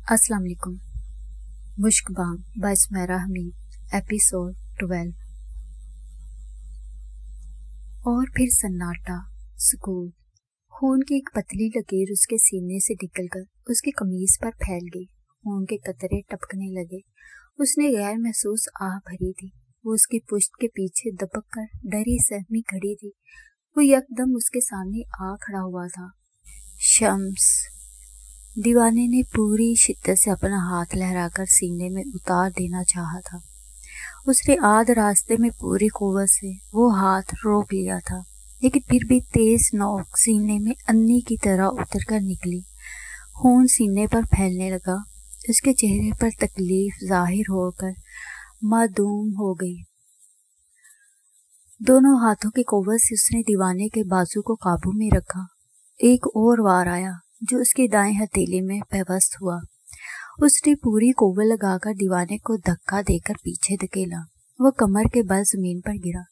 अस्सलाम वालेकुम। मुश्क बांग बाय सुमेरा हमीद, एपिसोड 12। और फिर सन्नाटा, सुकून। खून की एक पतली लकीर उसके सीने से निकलकर उसकी कमीज पर फैल गई। खून के कतरे टपकने लगे। उसने गैर महसूस आह भरी थी। वो उसकी पुश्त के पीछे दबक कर डरी सहमी खड़ी थी। वो यकदम उसके सामने आ खड़ा हुआ था। शम्स। दीवाने ने पूरी शिद्दत से अपना हाथ लहराकर सीने में उतार देना चाहा था। उसने आध रास्ते में पूरी कुव्वत से वो हाथ रोक लिया था, लेकिन फिर भी तेज नोक सीने में अन्नी की तरह उतर कर निकली। खून सीने पर फैलने लगा। उसके चेहरे पर तकलीफ जाहिर होकर मादूम हो गई। दोनों हाथों की कुव्वत से उसने दीवाने के बाजू को काबू में रखा। एक और वार आया जो उसकी दाएं हथेली में पेवस्त हुआ। उसने पूरी कुव्वत लगाकर दीवाने को धक्का देकर पीछे धकेला। वो कमर के बल जमीन पर गिरा।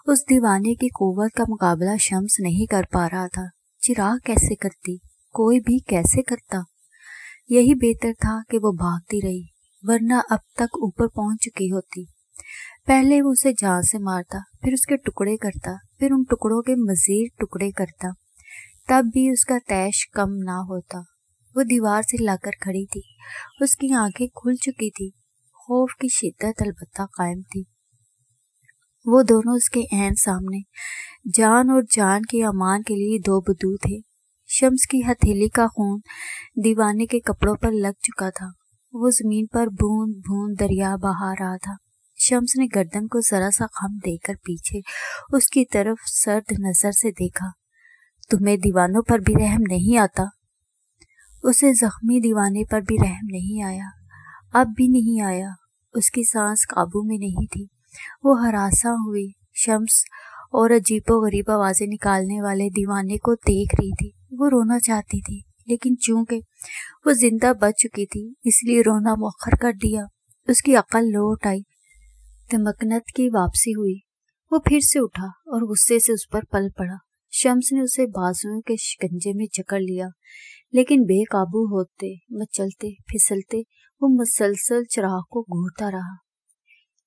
उस दीवाने की कुव्वत का मुकाबला शम्स नहीं कर पा रहा था। चिराग कैसे करती, कोई भी कैसे करता। यही बेहतर था कि वो भागती रही, वरना अब तक ऊपर पहुंच चुकी होती। पहले वो उसे जान से मारता, फिर उसके टुकड़े करता, फिर उन टुकड़ों के मजीद टुकड़े करता, तब भी उसका तैश कम ना होता। वो दीवार से लाकर खड़ी थी। उसकी आंखें खुल चुकी थी। खौफ की शिद्दत अलबत्ता कायम थी। वो दोनों उसके ऐन सामने, जान और जान के अमान के लिए दो बदू थे। शम्स की हथेली का खून दीवाने के कपड़ों पर लग चुका था। वो जमीन पर बूंद बूंद दरिया बहा रहा था। शम्स ने गर्दन को जरा सा खम देकर पीछे उसकी तरफ सर्द नजर से देखा। तुम्हें दीवानों पर भी रहम नहीं आता? उसे जख्मी दीवाने पर भी रहम नहीं आया। अब भी नहीं आया। उसकी सांस काबू में नहीं थी। वो हरासा हुई शम्स और अजीबोगरीब आवाजें निकालने वाले दीवाने को देख रही थी। वो रोना चाहती थी, लेकिन चूंकि वो जिंदा बच चुकी थी, इसलिए रोना मुअख्खर कर दिया। उसकी अक्ल लौट आई। तमकनत की वापसी हुई। वो फिर से उठा और गुस्से से उस पर पल पड़ा। शम्स ने उसे बाजुओं के शिकंजे में जकड़ लिया, लेकिन बेकाबू होते, मचलते फिसलते वो मुसलसल चिराग को घूरता रहा।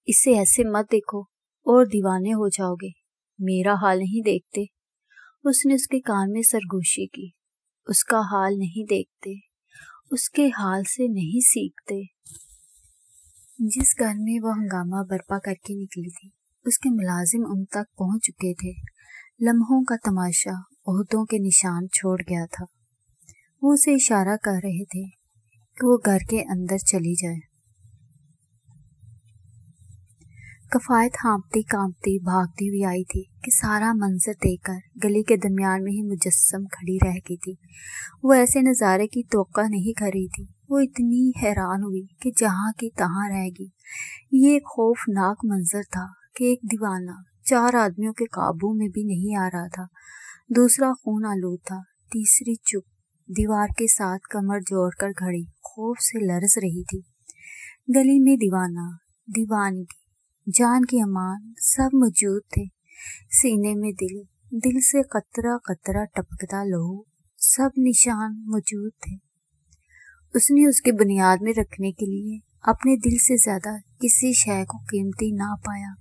इसे ऐसे मत देखो और दीवाने हो जाओगे। मेरा हाल नहीं देखते? उसने उसके कान में सरगोशी की। उसका हाल नहीं देखते, उसके हाल से नहीं सीखते। जिस घर में वो हंगामा बर्पा करके निकली थी, उसके मुलाजिम उन तक पहुंच चुके थे। लम्हों का तमाशा ओहदों के निशान छोड़ गया था। वो उसे इशारा कर रहे थे कि वो घर के अंदर चली जाए। कफायत हाँपती कांपती भागती हुई आई थी कि सारा मंजर देखकर गली के दरमियान में ही मुजस्सम खड़ी रह गई थी। वो ऐसे नज़ारे की तवक्का नहीं कर रही थी। वो इतनी हैरान हुई कि जहाँ की तहाँ रह गई। ये एक खौफनाक मंजर था कि एक दीवाना 4 आदमियों के काबू में भी नहीं आ रहा था। दूसरा खून आलूद था। तीसरी चुप, दीवार के साथ कमर जोड़कर खड़ी, खौफ से लरज रही थी। गली में दीवाना, दीवानगी, जान की अमान सब मौजूद थे। सीने में दिल, दिल से कतरा कतरा टपकता लहू, सब निशान मौजूद थे। उसने उसके बुनियाद में रखने के लिए अपने दिल से ज्यादा किसी शय को कीमती ना पाया।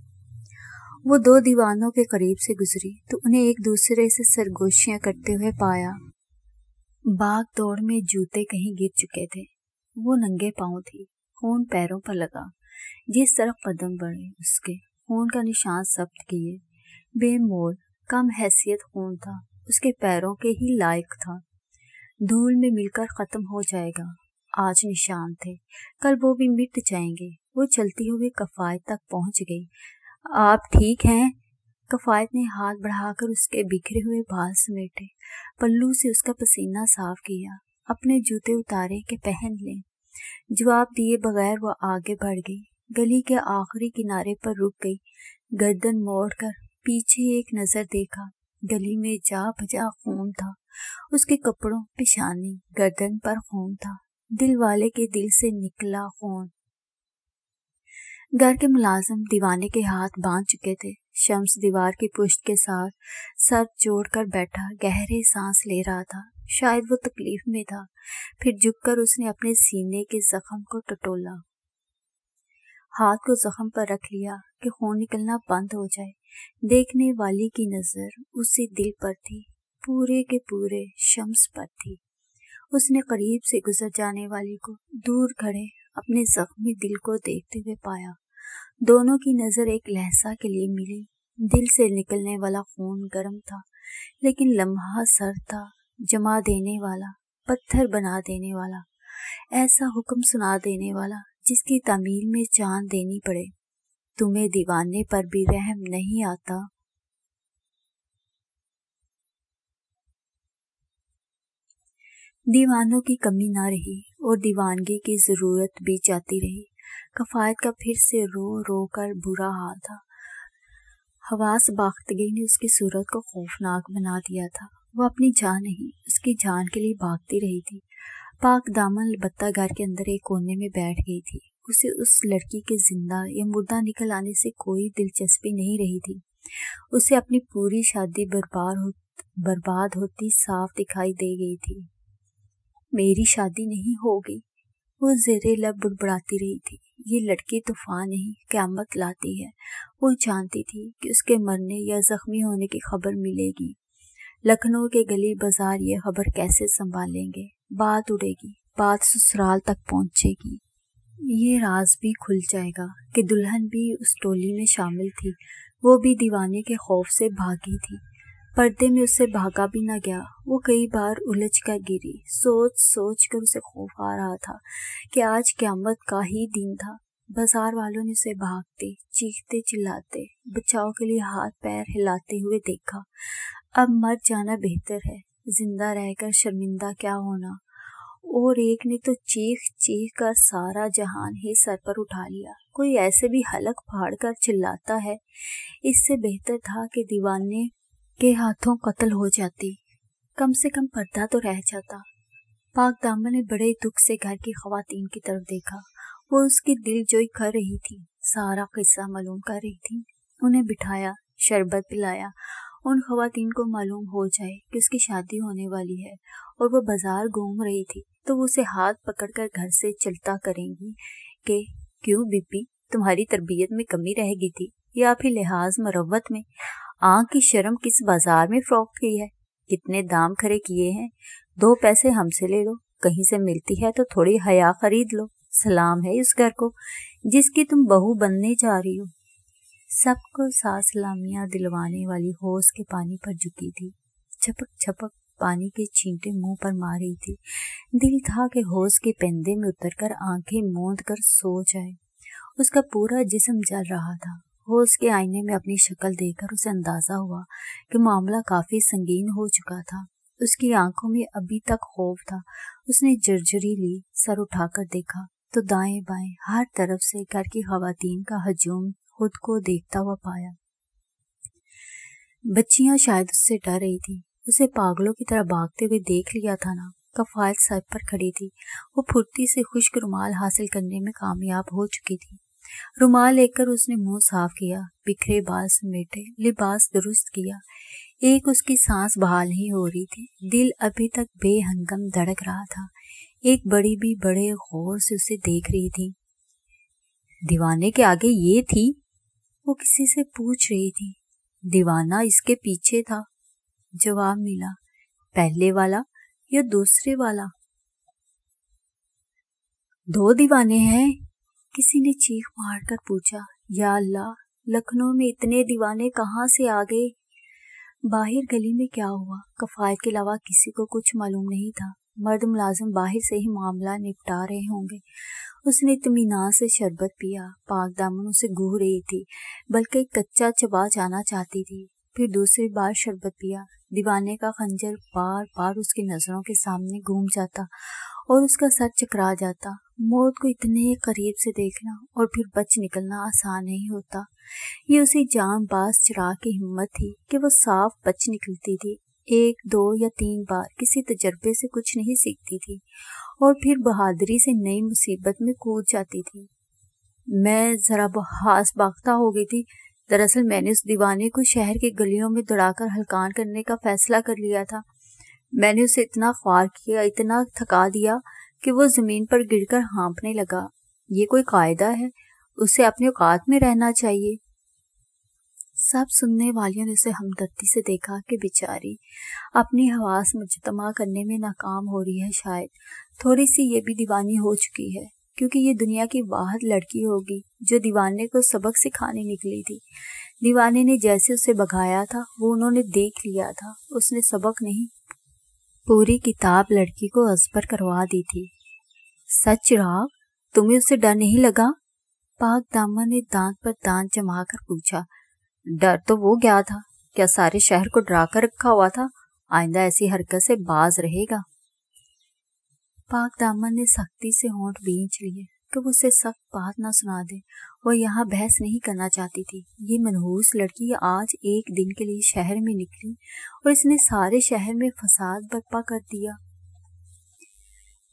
वो 2 दीवानों के करीब से गुजरी तो उन्हें एक दूसरे से सरगोशियां करते हुए पाया। भाग दौड़ में जूते कहीं गिर चुके थे। वो नंगे पांव थी। खून पैरों पर लगा। जिस तरफ कदम बढ़े उसके खून का निशान जब्त किए। बेमोल कम हैसियत खून था। उसके पैरों के ही लायक था। धूल में मिलकर खत्म हो जाएगा। आज निशान थे, कल वो भी मिट जाएंगे। वो चलती हुई कफायत तक पहुंच गई। आप ठीक हैं? कफायत ने हाथ बढ़ाकर उसके बिखरे हुए बाल समेटे, पल्लू से उसका पसीना साफ किया। अपने जूते उतारे के पहन ले। जवाब दिए बगैर वो आगे बढ़ गई। गली के आखिरी किनारे पर रुक गई। गर्दन मोड़कर पीछे एक नजर देखा। गली में जा बजा खून था। उसके कपड़ों, पेशानी, गर्दन पर खून था। दिल वाले के दिल से निकला खून। घर के मुलाजिम दीवाने के हाथ बांध चुके थे। शम्स दीवार की पुश्त के साथ सर जोड़कर बैठा गहरे सांस ले रहा था। شاید وہ تکلیف میں تھا۔ پھر جھک کر اس نے اپنے سینے کے زخم کو ٹٹولا، ہاتھ کو زخم پر رکھ لیا کہ خون نکلنا بند ہو جائے۔ دیکھنے والی کی نظر اسی دل پر تھی، پورے کے پورے شمس پر تھی۔ اس نے قریب سے گزر جانے والی کو دور کھڑے اپنے زخمی دل کو دیکھتے ہوئے پایا۔ دونوں کی نظر ایک لحظہ کے لیے ملی۔ دل سے نکلنے والا خون گرم تھا، لیکن لمحہ سرد تھا، جما دینے والا، پتھر بنا دینے والا، ایسا حکم سنا دینے والا جس کی تعمیل میں جان دینی پڑے۔ تمہیں دیوانے پر بھی رحم نہیں آتا؟ دیوانوں کی کمی نہ رہی اور دیوانگی کی ضرورت بھی جاتی رہی۔ کفایت کا پھر سے رو رو کر برا حال تھا۔ حواس باختگی نے اس کی صورت کو خوفناک بنا دیا تھا۔ وہ اپنی جان نہیں، اس کی جان کے لیے بھاگتی رہی تھی۔ پاک دامن البتہ گھر کے اندر ایک کونے میں بیٹھ گئی تھی۔ اسے اس لڑکی کے زندہ یا مردہ نکل آنے سے کوئی دلچسپی نہیں رہی تھی۔ اسے اپنی پوری شادی برباد ہوتی صاف دکھائی دے گئی تھی۔ میری شادی نہیں ہوگی، وہ زیر لب بڑبڑاتی رہی تھی۔ یہ لڑکی طوفان نہیں، قیامت لاتی ہے۔ وہ جانتی تھی کہ اس کے مرنے یا زخمی ہونے کی خبر ملے گی۔ لکھنؤ کے گلی بازار یہ خبر کیسے سنبھالیں گے؟ بات اڑے گی، بات سسرال تک پہنچے گی۔ یہ راز بھی کھل جائے گا کہ دلہن بھی اس ٹولی میں شامل تھی۔ وہ بھی دیوانے کے خوف سے بھاگی تھی۔ پردے میں اسے بھاگا بھی نہ گیا۔ وہ کئی بار الجھ کر گری۔ سوچ سوچ کر اسے خوف آ رہا تھا کہ آج قیامت کا ہی دن تھا۔ بازار والوں نے اسے بھاگتے، چیختے چلاتے، بچاؤ کے لیے ہاتھ پیر ہلاتے ہوئے دیکھا۔ اب مر جانا بہتر ہے، زندہ رہ کر شرمندہ کیا ہونا۔ اور ایک نے تو چیخ چیخ کر سارا جہان ہی سر پر اٹھا لیا۔ کوئی ایسے بھی حلق پھاڑ کر چلاتا ہے۔ اس سے بہتر تھا کہ دیوانے کے ہاتھوں قتل ہو جاتی، کم سے کم پردہ تو رہ جاتا۔ پاک دامن نے بڑے دکھ سے گھر کی خواتین کی طرف دیکھا۔ وہ اس کی دل جوئی کر رہی تھی، سارا قصہ معلوم کر رہی تھی۔ انہیں بٹھایا، شربت پلایا۔ ان خواتین کو معلوم ہو جائے کہ اس کی شادی ہونے والی ہے اور وہ بازار گھوم رہی تھی تو وہ اسے ہاتھ پکڑ کر گھر سے چلتا کریں گی کہ کیوں بی بی، تمہاری تربیت میں کمی رہ گئی تھی یا پھر لحاظ مروت میں؟ آنکھ کی شرم کس بازار میں فروخت کی ہے؟ کتنے دام کھڑے کیے ہیں؟ 2 پیسے ہم سے لے لو، کہیں سے ملتی ہے تو تھوڑی حیا خرید لو۔ سلام ہے اس گھر کو جس کی تم بہو بننے جا رہی ہو۔ سب کو سات سلامیاں دلوانے والی حوض کے پانی پر جھکی تھی۔ چھپک چھپک پانی کے چھینٹے منہ پر مار رہی تھی۔ دل تھا کہ حوض کے پیندے میں اتر کر آنکھیں موند کر سو جائے۔ اس کا پورا جسم جل رہا تھا۔ حوض کے آئینے میں اپنی شکل دیکھ کر اسے اندازہ ہوا کہ معاملہ کافی سنگین ہو چکا تھا۔ اس کی آنکھوں میں ابھی تک خوف تھا۔ اس نے جرجری لی، سر اٹھا کر دیکھا تو دائیں بائیں ہر طرف سے گھر کی خواتین کا ہجوم خود کو دیکھتا ہوا پایا۔ بچیاں شاید اس سے ڈر رہی تھی۔ اسے پاگلوں کی طرح بھاگتے ہوئے دیکھ لیا تھا نا۔ کفایت سر پر کھڑی تھی۔ وہ پھرتی سے خشک رومال حاصل کرنے میں کامیاب ہو چکی تھی۔ رومال لے کر اس نے منہ صاف کیا، بکھرے بال سمیٹے، لباس درست کیا۔ ایک اس کی سانس بحال نہیں ہو رہی تھی۔ دل ابھی تک بے ہنگم دھڑک رہا تھا۔ ایک بڑی بھی بڑے غور سے اسے دیکھ رہی تھی۔ دیوانے کے آگے یہ تھی؟ وہ کسی سے پوچھ رہی تھی۔ دیوانہ اس کے پیچھے تھا۔ جواب ملا، پہلے والا یا دوسرے والا؟ 2 دیوانے ہیں؟ کسی نے چیخ مار کر پوچھا۔ یا اللہ، لکھنؤ میں اتنے دیوانے کہاں سے آ گئے؟ باہر گلی میں کیا ہوا؟ کفایت کے علاوہ کسی کو کچھ معلوم نہیں تھا۔ مرد ملازم باہر سے ہی معاملہ نپٹا رہے ہوں گے۔ اس نے اطمینان سے شربت پیا۔ پاک دامن اسے گو رہی تھی، بلکہ کچا چبا جانا چاہتی تھی۔ پھر دوسری بار شربت پیا۔ دیوانے کا خنجر بار بار اس کی نظروں کے سامنے گھوم جاتا اور اس کا سر چکرا جاتا۔ موت کو اتنے قریب سے دیکھنا اور پھر بچ نکلنا آسان نہیں ہوتا۔ یہ اسی جان باز چراغ کی ہمت تھی کہ وہ صاف بچ نکلتی تھی۔ 1 2 یا 3 بار کسی تجربے سے کچھ نہیں سیکھتی تھی اور پھر بہادری سے نئی مصیبت میں کود جاتی تھی۔ میں ذرا حاس باختہ ہو گئی تھی۔ دراصل میں نے اس دیوانے کو شہر کی گلیوں میں دوڑا کر ہلکان کرنے کا فیصلہ کر لیا تھا۔ میں نے اسے اتنا خوار کیا، اتنا تھکا دیا کہ وہ زمین پر گر کر ہانپنے لگا۔ یہ کوئی قاعدہ ہے؟ اسے اپنے اوقات میں رہنا چاہیے۔ سب سننے والیوں نے اسے ہمدردی سے دیکھا کہ بیچاری اپنی حواس مجتمع کرنے میں ناکام ہو رہی ہے، شاید تھوڑی سی یہ بھی دیوانی ہو چکی ہے، کیونکہ یہ دنیا کی واحد لڑکی ہوگی جو دیوانے کو سبق سکھانے نکلی تھی۔ دیوانے نے جیسے اسے بھگایا تھا وہ انہوں نے دیکھ لیا تھا، اس نے سبق نہیں پوری کتاب لڑکی کو ازبر کروا دی تھی۔ سچ چراغ، تمہیں اسے ڈر نہیں لگا؟ پاک دامن نے دانت پر دانت جما کر پوچھا۔ ڈر تو وہ گیا تھا، کیا سارے شہر کو ڈرا کر رکھا ہوا تھا؟ آئندہ ایسی حرکت سے باز رہے گا۔ پاک دامن نے سختی سے ہونٹ بھینچ لیے کہ وہ اسے سخت بات نہ سنا دے۔ وہ یہاں بحث نہیں کرنا چاہتی تھی۔ یہ منحوس لڑکی آج ایک دن کے لیے شہر میں نکلی اور اس نے سارے شہر میں فساد برپا کر دیا۔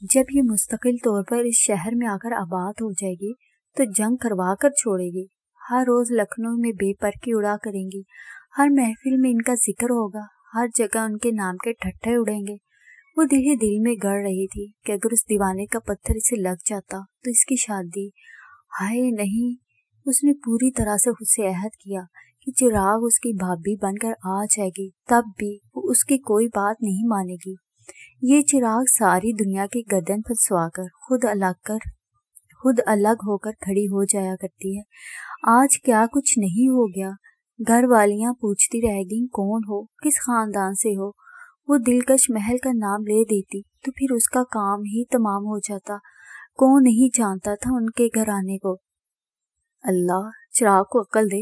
جب یہ مستقل طور پر اس شہر میں آ کر آباد ہو جائے گی تو جنگ کروا کر چھوڑے گی۔ ہر روز لکھنؤ میں بے پرکی اڑا کریں گی، ہر محفل میں ان کا ذکر ہوگا، ہر جگہ ان کے نام کے ٹھٹھے اڑیں گے۔ وہ دل ہی دل میں گڑ رہی تھی کہ اگر اس دیوانے کا پتھر اسے لگ جاتا تو اس کی شادی، ہائے نہیں۔ اس نے پوری طرح سے خود سے عہد کیا کہ چراغ اس کی بھابھی بن کر آ جائے گی، تب بھی وہ اس کی کوئی بات نہیں مانے گی۔ یہ چراغ ساری دنیا کی گردن پھنسوا کر خود الگ ہو کر کھڑی ہو جایا کرتی ہے۔ آج کیا کچھ نہیں ہو گیا؟ گھر والیاں پوچھتی رہ گئیں کون ہو، کس خاندان سے ہو۔ وہ دلکش محل کا نام لے دیتی تو پھر اس کا کام ہی تمام ہو جاتا۔ کون نہیں جانتا تھا ان کے گھرانے کو۔ اللہ چراغ کو عقل دے،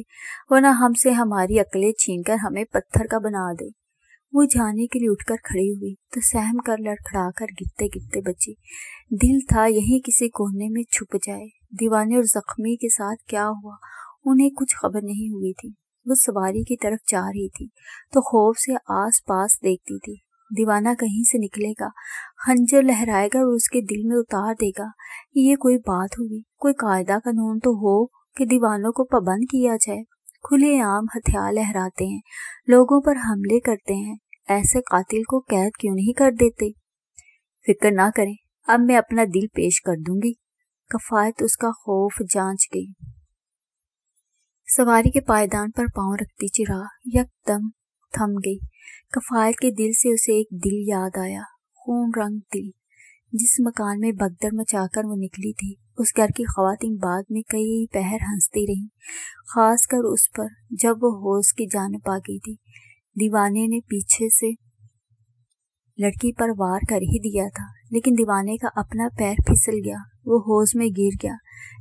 ورنہ ہم سے ہماری عقلیں چھین کر ہمیں پتھر کا بنا دے۔ وہ جانے کے لیے اٹھ کر کھڑی ہوئی تو سہم کر لڑکھڑا کر گرتے گرتے بچی۔ دل تھا یہیں کسی کونے میں چھپ جائے۔ دیوانے اور زخمی کے ساتھ کیا ہوا انہیں کچھ خبر نہیں ہوئی تھی۔ وہ سواری کی طرف جا رہی تھی تو خوف سے آس پاس دیکھتی تھی۔ دیوانہ کہیں سے نکلے گا، خنجر لہرائے گا اور اس کے دل میں اتار دے گا۔ یہ کوئی بات ہوئی؟ کوئی قاعدہ قانون تو ہو کہ دیوانوں کو پابند کیا جائے۔ کھلے عام ہتھیار لہراتے ہیں، لوگوں پر حملے کرتے ہیں، ایسے قاتل کو قید کیوں نہیں کر دیتے؟ فکر نہ کریں، اب میں اپنا دل پیش کر دوں گی۔ کفایت اس کا خوف جانچ گئی۔ سواری کے پائیدان پر پاؤں رکھتی چراغ یکدم تھم گئی۔ کفایت کے دل سے اسے ایک دل یاد آیا، خون رنگ دل، جس مکان میں بھگدڑ مچا کر وہ نکلی تھی۔ اس گھر کی خواتین بعد میں کئی پہر ہنستی رہیں، خاص کر اس پر جب وہ حوض کی جانب آ گئی تھی۔ دیوانے نے پیچھے سے لڑکی پر وار کر ہی دیا تھا، لیکن دیوانے کا اپنا پیر پھسل گیا، وہ حوض میں گر گیا۔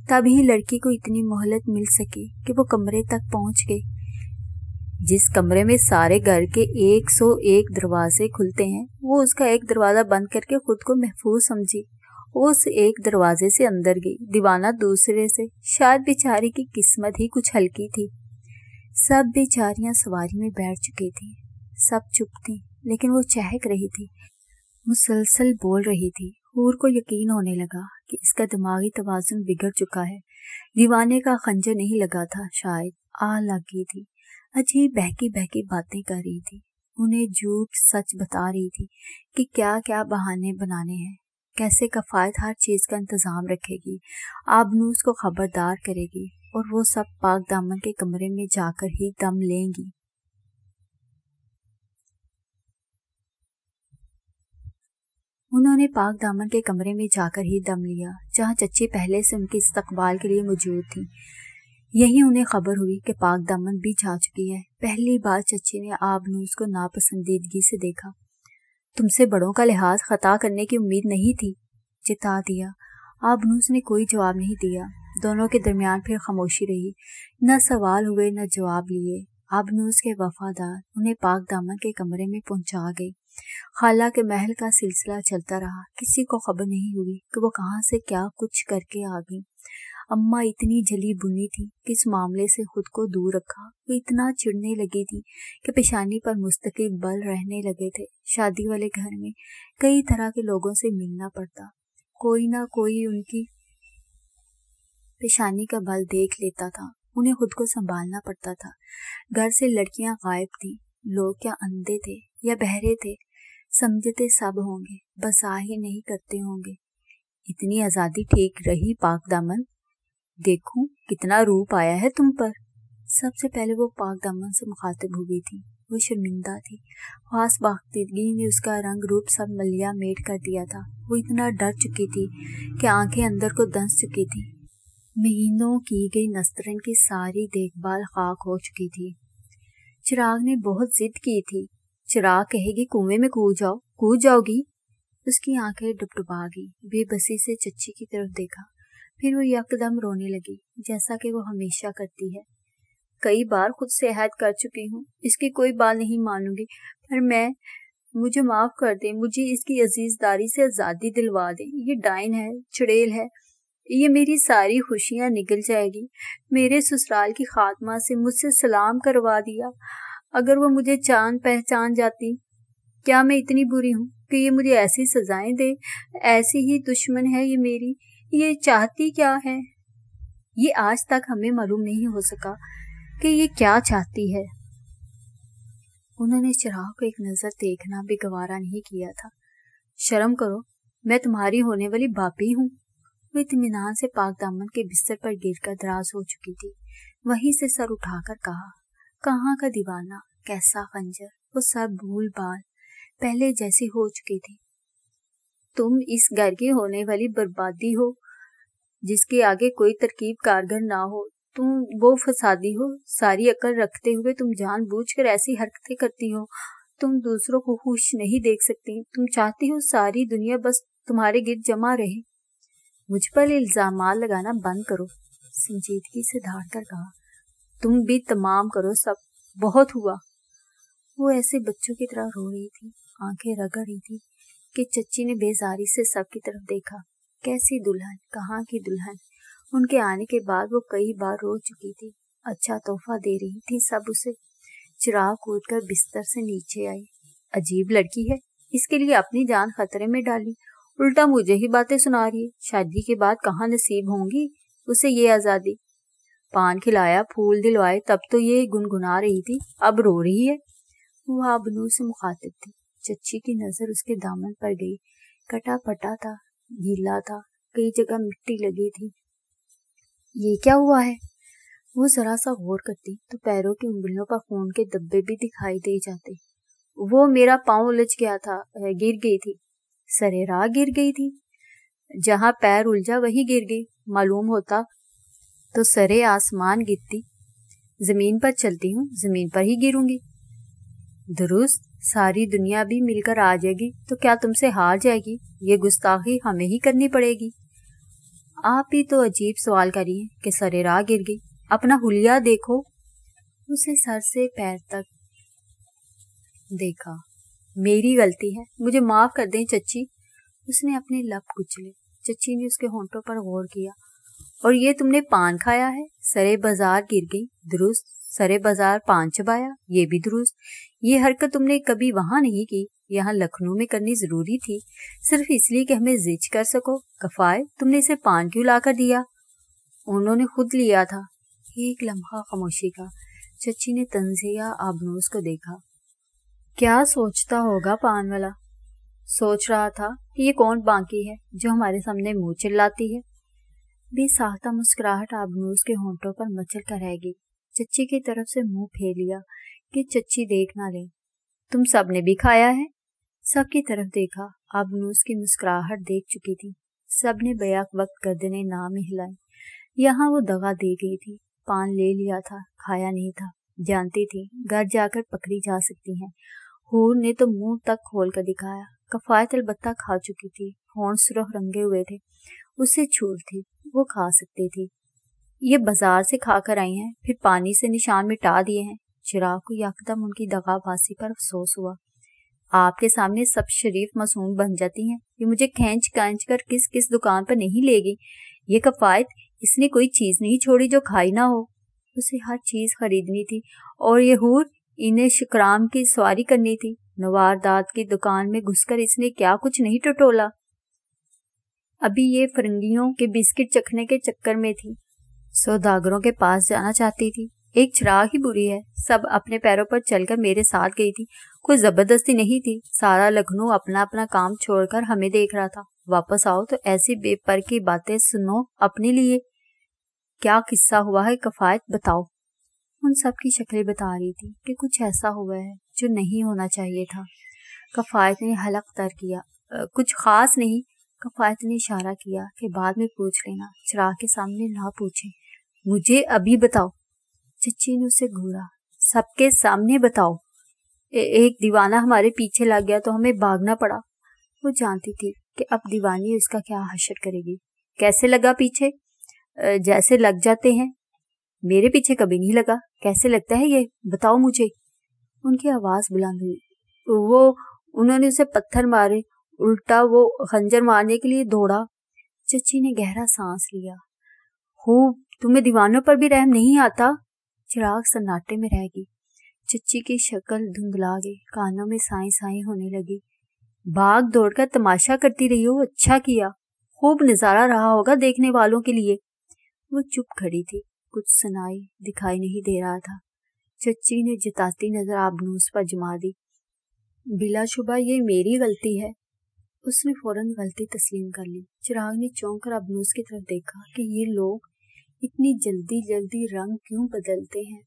تبھی لڑکی کو اتنی مہلت مل سکی کہ وہ کمرے تک پہنچ گئی۔ جس کمرے میں سارے گھر کے 101 دروازے کھلتے ہیں، وہ اس کا ایک دروازہ بند کر کے خود کو محفوظ سمجھی۔ وہ اس ایک دروازے سے اندر گئی، دیوانہ دوسرے سے۔ شاید بیچاری کی قسمت ہی کچھ ہلکی تھی۔ سب بیچاریاں سواری میں بیٹھ چکی تھیں، سب چپ تھیں، لیکن وہ چہک رہی تھی، مسلسل بول رہی تھی۔ حور کو یقین ہونے لگا کہ اس کا دماغی توازن بگڑ چکا ہے۔ دیوانے کا خنجر نہیں لگا تھا، شاید آہ لگ گئی تھی۔ عجیب بہکی بہکی باتیں کر رہی تھی، انہیں جھوٹ سچ بتا رہی تھی کہ کیا کیا بہانے بنانے ہیں، کیسے کفایت ہر چیز کا انتظام رکھے گی، آبنوس کو خبردار کرے گی، اور وہ سب پاک دامن کے کمرے میں جا کر ہی دم لیں گی۔ انہوں نے پاک دامن کے کمرے میں جا کر ہی دم لیا، جہاں چچی پہلے سے ان کے استقبال کے لیے موجود تھی۔ یہی انہیں خبر ہوئی کہ پاک دامن بھی جا چکی ہے۔ پہلی بار چچی نے آبنوس کو ناپسندیدگی سے دیکھا۔ تم سے بڑوں کا لحاظ خطا کرنے کی امید نہیں تھی، جتا دیا۔ آبنوس نے کوئی جواب نہیں دیا۔ دونوں کے درمیان پھر خاموشی رہی، نہ سوال ہوئے نہ جواب لیے۔ آبنوس کے وفادار انہیں پاک دامن کے کمرے میں پہنچا گئے۔ خالہ کے محل کا سلسلہ چلتا رہا، کسی کو خبر نہیں ہوئی کہ وہ کہاں سے کیا کچھ کر کے آ گئی۔ اماں اتنی جلی بنی تھی کہ اس معاملے سے خود کو دور رکھا۔ وہ اتنا چڑھنے لگی تھی کہ پیشانی پر مستقل بل رہنے لگے تھے۔ شادی والے گھر میں کئی طرح کے لوگوں سے ملنا پڑتا، کوئی نہ کوئی ان کی پیشانی کا بل دیکھ لیتا تھا، انہیں خود کو سنبھالنا پڑتا تھا۔ گھر سے لڑکیاں غائب تھیں، لوگ کیا اندھے تھے یا بہرے تھے، समझते सब होंगे, बस ही नहीं करते होंगे। इतनी आज़ादी ठीक रही पाक दामन, देखूं कितना रूप आया है तुम पर। सबसे पहले वो पाक दामन से मुखातिब हुई थी। वो शर्मिंदा थी। खास बाख्तिदगी ने उसका रंग रूप सब मलिया मेट कर दिया था। वो इतना डर चुकी थी कि आंखें अंदर को दंस चुकी थी। महीनों की गई नस्तरन की सारी देखभाल खाक हो चुकी थी। चिराग ने बहुत जिद की थी। चिराग कहेगी कुएं में कूद जाओगी। उसकी आंखें डुबडुबा गई। बेबसी से चच्ची की तरफ देखा, फिर वो यकदम रोने लगी, जैसा कि वो हमेशा करती है। कई बार खुद से अहद कर चुकी हूँ, इसकी कोई बात नहीं मानूंगी, पर मुझे माफ कर दे, मुझे इसकी अजीजदारी से आजादी दिलवा दे। ये डाइन है, चुड़ैल है, ये मेरी सारी खुशियां निगल जाएगी। मेरे ससुराल की खात्मा से मुझसे सलाम करवा दिया। अगर वो मुझे पहचान जाती, क्या मैं इतनी बुरी हूँ कि ये मुझे ऐसी सजाएं दे? ऐसी ही दुश्मन है ये मेरी। ये चाहती क्या है? ये आज तक हमें मालूम नहीं हो सका कि ये क्या चाहती है। उन्होंने चिराग को एक नजर देखना भी गवारा नहीं किया था। शर्म करो, मैं तुम्हारी होने वाली बापी हूँ। वो इत्मीनान से पाक दामन के बिस्तर पर गिरकर दराज हो चुकी थी। वहीं से सर उठाकर कहा, कहाँ का दीवाना, कैसा खंजर। वो सब भूल भाल पहले जैसी हो चुकी थी। तुम इस घर की होने वाली बर्बादी हो, जिसके आगे कोई तरकीब कारगर ना हो। तुम वो फसादी हो, सारी अकल रखते हुए तुम जानबूझकर ऐसी हरकतें करती हो। तुम दूसरों को खुश नहीं देख सकती। तुम चाहती हो सारी दुनिया बस तुम्हारे गिर्द जमा रहे। मुझ पर इल्जामात लगाना बंद करो, संजीदगी से धार कर कहा। तुम भी तमाम करो, सब बहुत हुआ। वो ऐसे बच्चों की तरह रो रही थी, आंखें रगड़ रही थी कि चच्ची ने बेजारी से सबकी तरफ देखा। कैसी दुल्हन, कहाँ की दुल्हन। उनके आने के बाद वो कई बार रो चुकी थी। अच्छा तोहफा दे रही थी सब उसे। चिराग कूदकर बिस्तर से नीचे आई। अजीब लड़की है, इसके लिए अपनी जान खतरे में डाली, उल्टा मुझे ही बातें सुना रही है। शादी के बाद कहाँ नसीब होंगी उसे ये आजादी। पान खिलाया, फूल दिलवाए, तब तो ये गुनगुना रही थी, अब रो रही है। वो आबनू से मुखातिब थी। चच्ची की नजर उसके दामन पर गई। कटा पटा था, गीला था, कई जगह मिट्टी लगी थी। ये क्या हुआ है? वो जरा सा गौर करती तो पैरों की उंगलियों पर खून के धब्बे भी दिखाई दे जाते। वो मेरा पाँव उलझ गया था, गिर गई थी। सरेराह गिर गई थी? जहाँ पैर उलझा वही गिर गई। मालूम होता तो सरे आसमान गिरती। जमीन पर चलती हूँ, जमीन पर ही गिरूंगी। दुरुस्त, सारी दुनिया भी मिलकर आ जाएगी तो क्या तुमसे हार जाएगी? ये गुस्ताखी हमें ही करनी पड़ेगी। आप ही तो अजीब सवाल करिए कि सरेराह गिर गई, अपना हुलिया देखो। उसे सर से पैर तक देखा। मेरी गलती है, मुझे माफ कर दें चच्ची। उसने अपने लब कुचले। चच्ची ने उसके होंठों पर गौर किया। और ये तुमने पान खाया है? सरे बाजार गिर गई, दुरुस्त। सरे बाजार पान चबाया, ये भी दुरुस्त। ये हरकत तुमने कभी वहां नहीं की, यहाँ लखनऊ में करनी जरूरी थी, सिर्फ इसलिए कि हमें जिच कर सको। कफायत, तुमने इसे पान क्यों ला कर दिया? उन्होंने खुद लिया था। एक लम्हा खामोशी का। चच्ची ने तंजिया आबनूस को देखा। क्या सोचता होगा पान वाला? सोच रहा था कि ये कौन बाकी है जो हमारे सामने मुंह चिल्लाती है। बेसाख्ता मुस्कुराहट आबनूस के होंठों पर मचल कर रह गई। चच्ची की तरफ से मुंह फेर लिया कि चच्ची देख ना ले। तुम सब ने भी खाया है? सबकी तरफ देखा। आबनूस की मुस्कुराहट देख चुकी थी। सब ने बेयाक वक्त गर्दने ना में हिलाई। यहाँ वो दगा दे गई थी। पान ले लिया था, खाया नहीं था। जानती थी घर जाकर पकड़ी जा सकती हैं। हूर ने तो मुंह तक खोल कर दिखाया। कफायत अलबत्ता खा चुकी थी, होंठ सुर्ख रंगे हुए थे, उससे छूट थी, वो खा सकती थी। ये बाजार से खाकर आई हैं, फिर पानी से निशान मिटा दिए हैं। चिराग को यकदम उनकी दगाबाजी पर अफसोस हुआ। आपके सामने सब शरीफ मासूम बन जाती हैं, ये मुझे खींच खींच कर किस किस दुकान पर नहीं लेगी। ये कफायत, इसने कोई चीज नहीं छोड़ी जो खाई ना हो। उसे हर चीज खरीदनी थी। और ये हूर, इन्हें शुक्राम की सवारी करनी थी। नवारदात की दुकान में घुसकर इसने क्या कुछ नहीं टटोला। अभी ये फरंगियों के बिस्किट चखने के चक्कर में थी। सौदागरों के पास जाना चाहती थी एक चिराग ही बुरी है। सब अपने पैरों पर चलकर मेरे साथ गई थी, कोई जबरदस्ती नहीं थी। सारा लखनऊ अपना अपना काम छोड़कर हमें देख रहा था। वापस आओ तो ऐसी बेपर की बातें सुनो अपने लिए। क्या किस्सा हुआ है कफायत, बताओ। उन सब की शक्लें बता रही थी कि कुछ ऐसा हुआ है जो नहीं होना चाहिए था। कफायत ने हलक तर किया। कुछ खास नहीं। कफायत ने इशारा किया कि बाद में पूछ लेना, चिराग के सामने ना पूछे। मुझे अभी बताओ। चच्ची ने उसे घूरा। सबके सामने बताओ। एक दीवाना हमारे पीछे लग गया तो हमें भागना पड़ा। वो जानती थी कि अब दीवानी उसका क्या हशर करेगी। कैसे लगा पीछे? जैसे लग जाते हैं। मेरे पीछे कभी नहीं लगा। कैसे लगता है ये, बताओ मुझे। उनकी आवाज बुलंद हुई। वो उन्होंने उसे पत्थर मारे, उल्टा वो खंजर मारने के लिए दौड़ा। चच्ची ने गहरा सांस लिया। खूब, तुम्हें दीवानों पर भी रहम नहीं आता? चिराग सन्नाटे में रह गई। चच्ची की शक्ल धुंधला गई, कानों में साई साई होने लगी। भाग दौड़कर तमाशा करती रही हो, अच्छा किया। खूब नजारा रहा होगा देखने वालों के लिए। वो चुप खड़ी थी, कुछ सुनाई दिखाई नहीं दे रहा था। चच्ची ने जताती नजर आबनूस पर जमा दी। बिलाशुबा ये मेरी गलती है। उसने फौरन गलती तस्लीम कर ली। चिराग ने चौंक कर अबनूस की तरफ देखा कि ये लोग इतनी जल्दी जल्दी रंग क्यों बदलते हैं।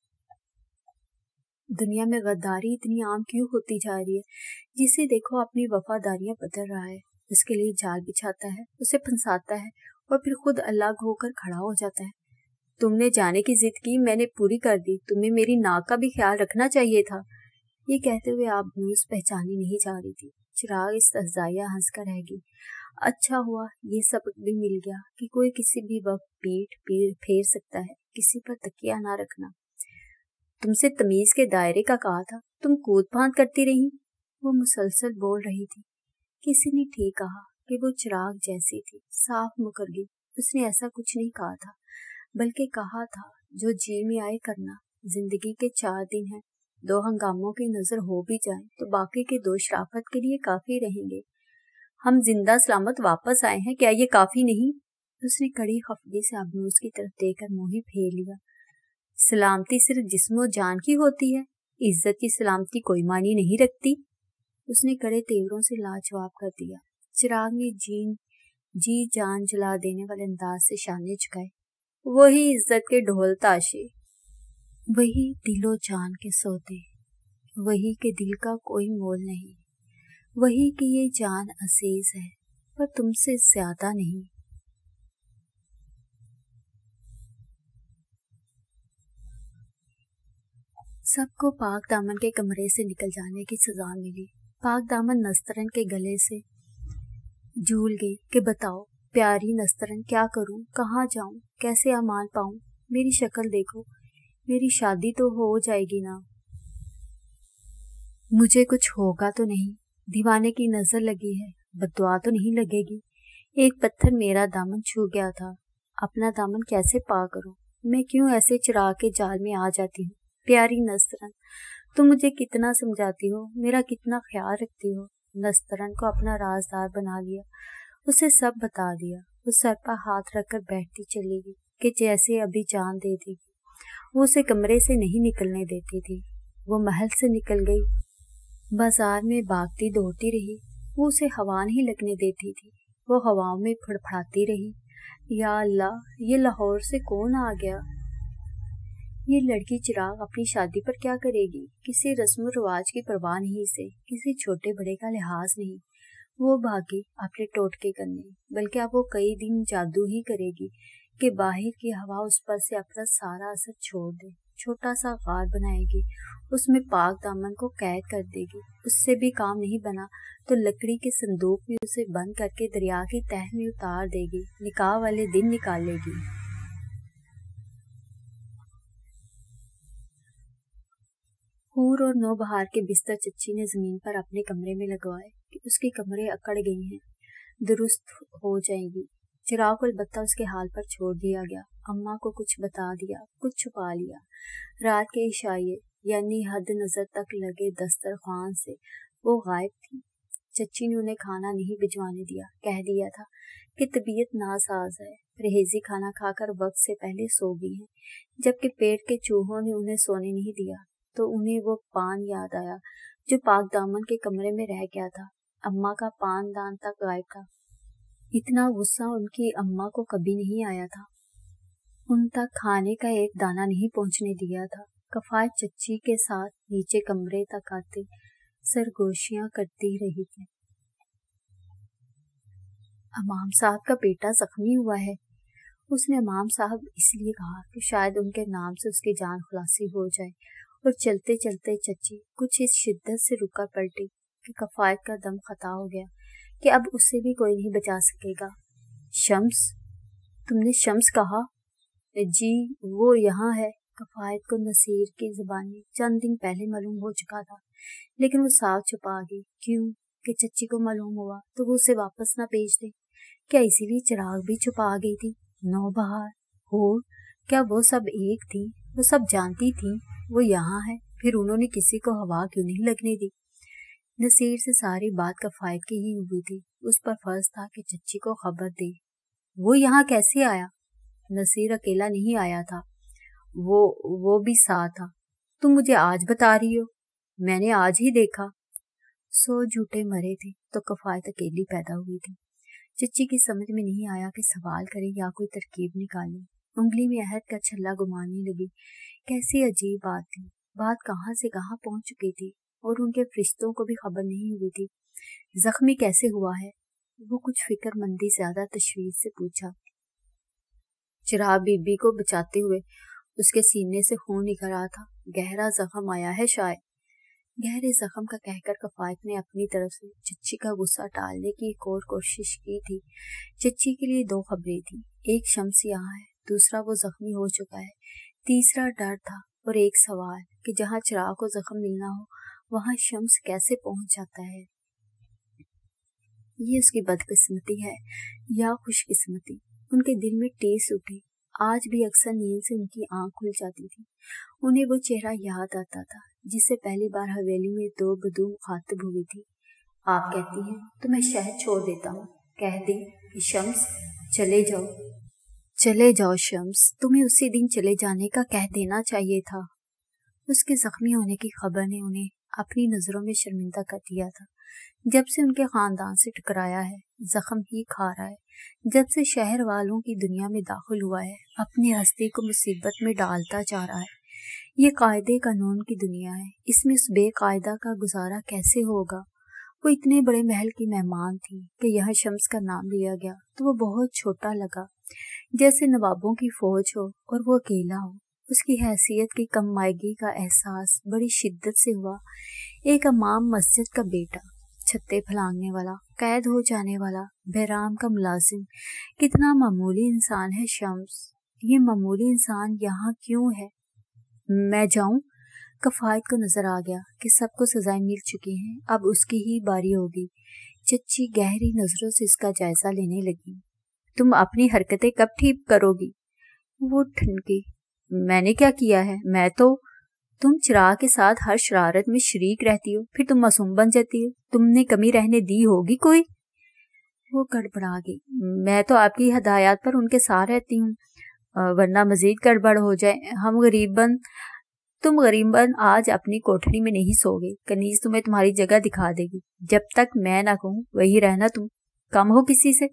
दुनिया में गद्दारी इतनी आम क्यों होती जा रही है। जिसे देखो अपनी वफादारियां बदल रहा है, उसके लिए जाल बिछाता है, उसे फंसाता है और फिर खुद अलग होकर खड़ा हो जाता है। तुमने जाने की जिद की, मैंने पूरी कर दी। तुम्हें मेरी नाक का भी ख्याल रखना चाहिए था। ये कहते हुए आबनूस पहचानी नहीं जा रही थी। चिराग इस्तहज़ाया हंसकर रह गई। अच्छा हुआ ये सबक भी मिल गया कि कोई किसी भी वक्त पीठ फेर सकता है। किसी पर तकिया ना रखना। तुमसे तमीज के दायरे का कहा था, तुम कूद फांद करती रही। वो मुसलसल बोल रही थी। किसी ने ठीक कहा कि वो चिराग जैसी थी, साफ मुकर गई। उसने ऐसा कुछ नहीं कहा था, बल्कि कहा था जो जी में आए करना। जिंदगी के 4 दिन हैं, 2 हंगामों की नजर हो भी जाए तो बाकी के 2 शराफत के लिए काफी रहेंगे। हम जिंदा सलामत वापस आए हैं, क्या ये काफी नहीं? उसने कड़ी खफगी से अबनूस की तरफ देखकर मुंह ही फेर लिया। सलामती सिर्फ जिस्म जान की होती है, इज्जत की सलामती कोई मानी नहीं रखती। उसने कड़े तेवरों से लाजवाब कर दिया। चिराग ने जी जान जला देने वाले अंदाज से शाने झुकाए। वही इज्जत के ढोल ताशे, वही दिलो जान के सौदे, वही के दिल का कोई मोल नहीं, वही कि ये जान अजीज है पर तुमसे ज्यादा नहीं। सबको पाक दामन के कमरे से निकल जाने की सजा मिली। पाक दामन नस्तरन के गले से झूल गई कि बताओ प्यारी नस्तरन, क्या करूं, कहाँ जाऊं, कैसे अमान पाऊं। मेरी शक्ल देखो, मेरी शादी तो हो जाएगी ना। मुझे कुछ होगा तो नहीं, दीवाने की नजर लगी है, बददुआ तो नहीं लगेगी। एक पत्थर मेरा दामन छू गया था, अपना दामन कैसे पा करूं। मैं क्यों ऐसे चिराग के जाल में आ जाती हूँ। प्यारी नस्तरन, तुम मुझे कितना समझाती हो, मेरा कितना ख्याल रखती हो। नस्तरन को अपना राजदार बना लिया, उसे सब बता दिया। वो सर पर हाथ रखकर बैठती चली गई कि जैसे अभी जान दे देगी। वो उसे कमरे से नहीं निकलने देती थी। वो महल से निकल गई, बाजार में भागती दौड़ती रही। वो उसे हवा नहीं लगने देती थी। वो हवाओं में फड़फड़ाती रही। या अल्लाह, ये लाहौर से कौन आ गया। ये लड़की चिराग अपनी शादी पर क्या करेगी। किसी रस्म रिवाज की परवाह नहीं इसे, किसी छोटे बड़े का लिहाज नहीं। वो भागी अपने टोटके करने, बल्कि अब वो कई दिन जादू ही करेगी कि बाहर की हवा उस पर से अपना सारा असर छोड़ दे। छोटा सा गार बनाएगी, उसमें पाक दामन को कैद कर देगी। उससे भी काम नहीं बना तो लकड़ी के संदूक में उसे बंद करके दरिया की तह में उतार देगी। निकाह वाले दिन निकालेगी। हूर और नौबहार के बिस्तर चच्ची ने जमीन पर अपने कमरे में लगवाए कि उसके कमरे अकड़ गई हैं, दुरुस्त हो जाएगी। चिराग को अलबत्ता उसके हाल पर छोड़ दिया गया। अम्मा को कुछ बता दिया, कुछ छुपा लिया। रात के इशाए यानी हद नजर तक लगे दस्तरखान से वो गायब थी। चच्ची ने उन्हें खाना नहीं भिजवाने दिया, कह दिया था कि तबीयत नासाज है, परहेजी खाना खाकर वक्त से पहले सो गई हैं, जबकि पेट के चूहों ने उन्हें सोने नहीं दिया। तो उन्हें वो पान याद आया जो पाक दामन के कमरे में रह गया था। अम्मा का पान दान तक गायब था। इतना गुस्सा उनकी अम्मा को कभी नहीं आया था। उन तक खाने का एक दाना नहीं पहुंचने दिया था। कफायत चच्ची के साथ नीचे कमरे तक आते सरगोशियां करती रही थी। इमाम साहब का बेटा जख्मी हुआ है। उसने इमाम साहब इसलिए कहा कि शायद उनके नाम से उसकी जान खुलासी हो जाए, और चलते चलते चच्ची कुछ इस शिद्दत से रुका पलटी कि कफायत का दम खता हो गया कि अब उससे भी कोई नहीं बचा सकेगा। शम्स, तुमने शम्स कहा? जी वो यहाँ है। कफायत को नसीर की ज़बानी चंद दिन पहले मालूम हो चुका था, लेकिन वो साफ छुपा गई। क्यों? कि चच्ची को मालूम हुआ तो वो उसे वापस ना भेज दे। क्या इसीलिए चिराग भी छुपा गई थी? नौबहार हो, क्या वो सब एक थी? वो सब जानती थी वो यहाँ है, फिर उन्होंने किसी को हवा क्यों नहीं लगने दी? नसीर से सारी बात कफायत की ही हुई थी। उस पर फर्ज था कि चच्ची को खबर दे। वो यहाँ कैसे आया? नसीर अकेला नहीं आया था, वो भी साथ था। तुम मुझे आज बता रही हो? मैंने आज ही देखा। 100 झूठे मरे थे तो कफायत अकेली पैदा हुई थी। चच्ची की समझ में नहीं आया कि सवाल करे या कोई तरकीब निकाले। उंगली में अहद का छल्ला घुमाने लगी। कैसी अजीब बात थी। बात कहाँ से कहाँ पहुंच चुकी थी और उनके फरिश्तों को भी खबर नहीं हुई थी। जख्मी कैसे हुआ है? वो कुछ फिक्रमंदी ज्यादा तशवीश से पूछा। चिराग बीबी को बचाते हुए उसके सीने से खून निकल रहा था। गहरा जख्म आया है शायद। गहरे जख्म का कहकर कफायत ने अपनी तरफ से चच्ची का गुस्सा टालने की एक और कोशिश की थी। चच्ची के लिए 2 खबरें थी। एक शम्स यहाँ है, दूसरा वो जख्मी हो चुका है। तीसरा डर था और एक सवाल कि जहाँ चिराग को जख्म मिलना हो वहाँ शम्स कैसे पहुंच जाता है। ये उसकी बदकिस्मती है या खुशकिस्मती? उनके दिल में टीस उठी। आज भी अक्सर नींद से उनकी आंख खुल जाती थी। उन्हें वो चेहरा याद आता था जिससे पहली बार हवेली में 2 बदू मुखातिब हुई थी। आप कहती हैं तो मैं शहर छोड़ देता हूँ। कह दे कि शम्स चले जाओ। चले जाओ शम्स, तुम्हें उसी दिन चले जाने का कह देना चाहिए था। उसके जख्मी होने की खबर ने उन्हें अपनी नजरों में शर्मिंदा कर दिया था। जब से उनके खानदान से टकराया है जख्म ही खा रहा है। जब से शहर वालों की दुनिया में दाखिल हुआ है अपनी हस्ती को मुसीबत में डालता जा रहा है। ये कायदे कानून की दुनिया है, इसमें उस बेकायदा का गुजारा कैसे होगा? वो इतने बड़े महल की मेहमान थी कि यहाँ शम्स का नाम लिया गया तो वो बहुत छोटा लगा, जैसे नवाबों की फौज हो और वो अकेला हो। उसकी हैसियत की कममायगी का एहसास बड़ी शिद्दत से हुआ। एक इमाम मस्जिद का बेटा, छत्ते फलांगने वाला, कैद हो जाने वाला, बहराम का मुलाजिम, कितना मामूली इंसान है शम्स। ये मामूली इंसान यहाँ क्यों है? मैं जाऊं? कफायत को नजर आ गया कि सबको सजाएं मिल चुकी हैं, अब उसकी ही बारी होगी। चच्ची गहरी नजरों से इसका जायजा लेने लगी। तुम अपनी हरकतें कब ठीक करोगी? वो ठनकी। मैंने क्या किया है? मैं तो तुम चिराग के साथ हर शरारत में शरीक रहती हो, फिर तुम मासूम बन जाती हो। तुमने कमी रहने दी होगी कोई? वो गड़बड़ा गई। मैं तो आपकी हदायत पर उनके साथ रहती हूँ, वरना मजीद गड़बड़ हो जाए। तुम गरीबन आज अपनी कोठरी में नहीं सोगे। कनीज तुम्हें तुम्हारी जगह दिखा देगी। जब तक मैं ना कहूँ वही रहना। तुम कम हो किसी से?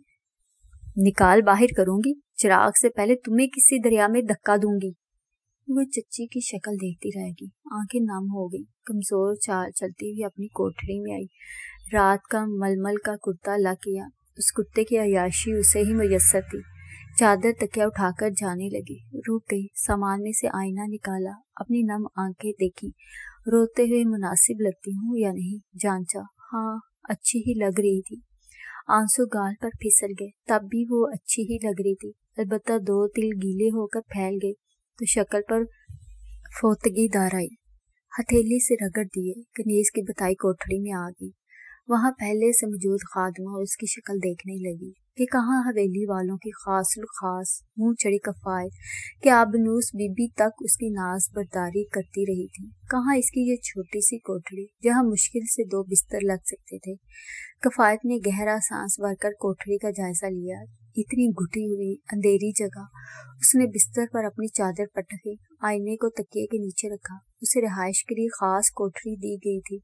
निकाल बाहर करूंगी। चिराग से पहले तुम्हें किसी दरिया में धक्का दूंगी। वो चच्ची की शक्ल देखती रहेगी। आंखें नम हो गई। कमजोर चाल चलती हुई अपनी कोठरी में आई। रात का मलमल का कुर्ता ला किया। उस कुर्ते की अयाशी उसे ही मुयस्सर थी। चादर तकिया उठाकर जाने लगी। रुक गई। सामान में से आईना निकाला, अपनी नम आंखें देखी। रोते हुए मुनासिब लगती हूँ या नहीं जांचा। हाँ, अच्छी ही लग रही थी। आंसू गाल पर फिसल गए, तब भी वो अच्छी ही लग रही थी। अलबत्ता 2 तिल गीले होकर फैल गए तो शक्ल पर फोतगी दार आई। हथेली से रगड़ दिए। कनीज की बताई कोठरी में आ गई। वहां पहले से मौजूद खादमा उसकी शक्ल देखने लगी कि कहाँ हवेली वालों की खास मुंह चढ़ी कफायत कि आबनूस बीबी तक उसकी नाज बर्दारी करती रही थी। कहाँ इसकी ये छोटी सी कोठरी जहाँ मुश्किल से 2 बिस्तर लग सकते थे। कफायत ने गहरा सांस भरकर कोठरी का जायजा लिया। इतनी घुटी हुई अंधेरी जगह। उसने बिस्तर पर अपनी चादर पटकी, आईने को तकिए के नीचे रखा। उसे रिहाइश के लिए खास कोठरी दी गई थी